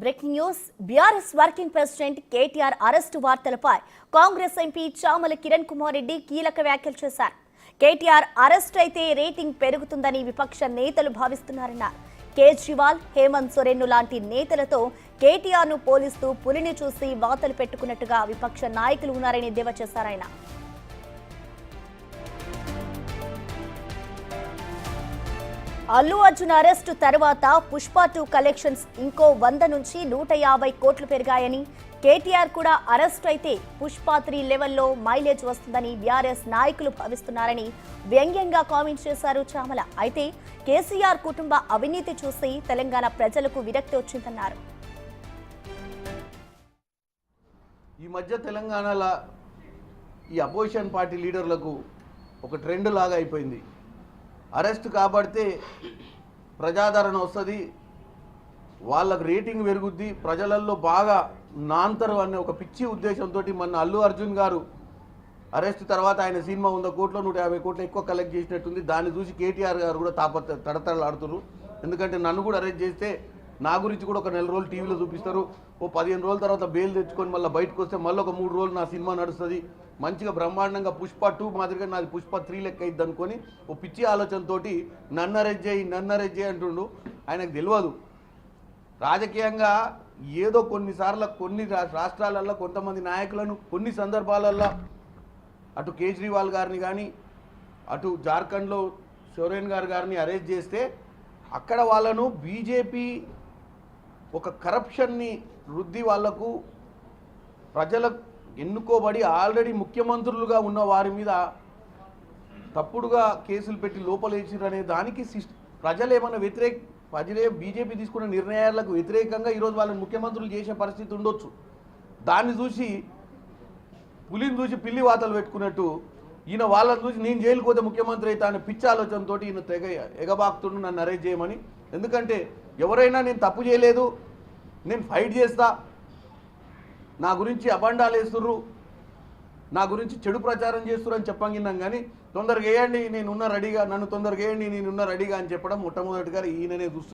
Breaking news BRS working president KTR arrest వార్తలపై Congress MP Chamala Kiran Kumar Reddy కీలక వ్యాఖ్యలు చేశారు. కేటీఆర్ అరెస్ట్ అయితే రేటింగ్ పెరుగుతుందని విపక్ష నేతలు భావిస్తున్నారన్నారు. కేజ్రీవాల్, హేమంత్ సోరెన్ లాంటి నేతలతో కేటీఆర్ను పోలిస్తూ పులిని చూసి వాతలు పెట్టుకున్నట్టుగా విపక్ష నాయకులు ఉన్నారని ఎద్దేవా చేశారాయన. అల్లు అర్జున్ అరెస్టు తర్వాత పుష్ప 2 కలెక్షన్స్ ఇంకో 100 నుంచి 150 కోట్లు పెరిగాయని, కేటీఆర్ కూడా అరెస్ట్ అయితే పుష్ప 3 లెవెల్లో మైలేజ్ వస్తుందని బీఆర్ఎస్ నాయకులు భావిస్తున్నారని వ్యంగ్యంగా కామెంట్ చేశారు చామల. అయితే కేసీఆర్ కుటుంబ అవినీతి చూసి తెలంగాణ ప్రజలకు విరక్తి వచ్చిందన్నారు. ఈ మధ్య తెలంగాణలో ఈ అపోజిషన్ పార్టీ లీడర్లకు ఒక ట్రెండ్ లాగా అయిపోయింది. అరెస్ట్ కాబడితే ప్రజాదరణ వస్తుంది, వాళ్ళకు రేటింగ్ పెరుగుద్ది, ప్రజలలో బాగా నాంతరు అనే ఒక పిచ్చి ఉద్దేశంతో మన అల్లు అర్జున్ గారు అరెస్ట్ తర్వాత ఆయన సినిమా 100 కోట్లు 150 కోట్లు ఎక్కువ కలెక్ట్ చేసినట్టుంది. దాన్ని చూసి కేటీఆర్ గారు కూడా తడతడలాడుతున్నారు. ఎందుకంటే నన్ను కూడా అరెస్ట్ చేస్తే నా గురించి కూడా ఒక 4 రోజులు టీవీలో చూపిస్తారు, ఓ 15 రోజుల తర్వాత బెయిల్ తెచ్చుకొని మళ్ళీ బయటకు వస్తే మళ్ళీ ఒక 3 రోజులు నా సినిమా నడుస్తుంది, మంచిగా బ్రహ్మాండంగా పుష్ప 2 మాదిరిగా నాది పుష్ప 3 లెక్క అయింది అనుకొని ఓ పిచ్చి ఆలోచనతో నన్ను అరెస్ట్ చేయి అంటుండు. ఆయనకు తెలియదు రాజకీయంగా ఏదో కొన్నిసార్లు కొన్ని రాష్ట్రాలలో కొంతమంది నాయకులను కొన్ని సందర్భాలలో అటు కేజ్రీవాల్ గారిని కానీ అటు జార్ఖండ్లో సోరెన్ గారిని అరెస్ట్ చేస్తే అక్కడ వాళ్ళను బీజేపీ ఒక కరప్షన్ని రుద్ది వాళ్లకు ప్రజలకు ఎన్నుకోబడి ఆల్రెడీ ముఖ్యమంత్రులుగా ఉన్న వారి మీద తప్పుడుగా కేసులు పెట్టి లోపలేసిరనే దానికి ప్రజలు ఏమైనా ప్రజలే బీజేపీ తీసుకున్న నిర్ణయాలకు వ్యతిరేకంగా ఈరోజు వాళ్ళని ముఖ్యమంత్రులు చేసే పరిస్థితి ఉండొచ్చు. దాన్ని చూసి పులిని చూసి పిల్లి వాతలు పెట్టుకున్నట్టు ఈయన వాళ్ళని చూసి నేను జైలుకు పోతే ముఖ్యమంత్రి అయితే అనే పిచ్చి ఆలోచనతో ఈయన తెగ ఎగబాక్తుండు నన్ను అరెస్ట్ చేయమని. ఎందుకంటే ఎవరైనా నేను తప్పు చేయలేదు, నేను ఫైట్ చేస్తా, నా గురించి అబండాలు వేస్తుర్రు, నా గురించి చెడు ప్రచారం చేస్తుర్రు అని చెప్పంగిన్నాం. కానీ తొందరగా వేయండి నేనున్న రెడీగా, నన్ను తొందరగా వేయండి నేనున్న రెడీగా అని చెప్పడం మొట్టమొదటిగా ఈయననే చూస్తున్నారు.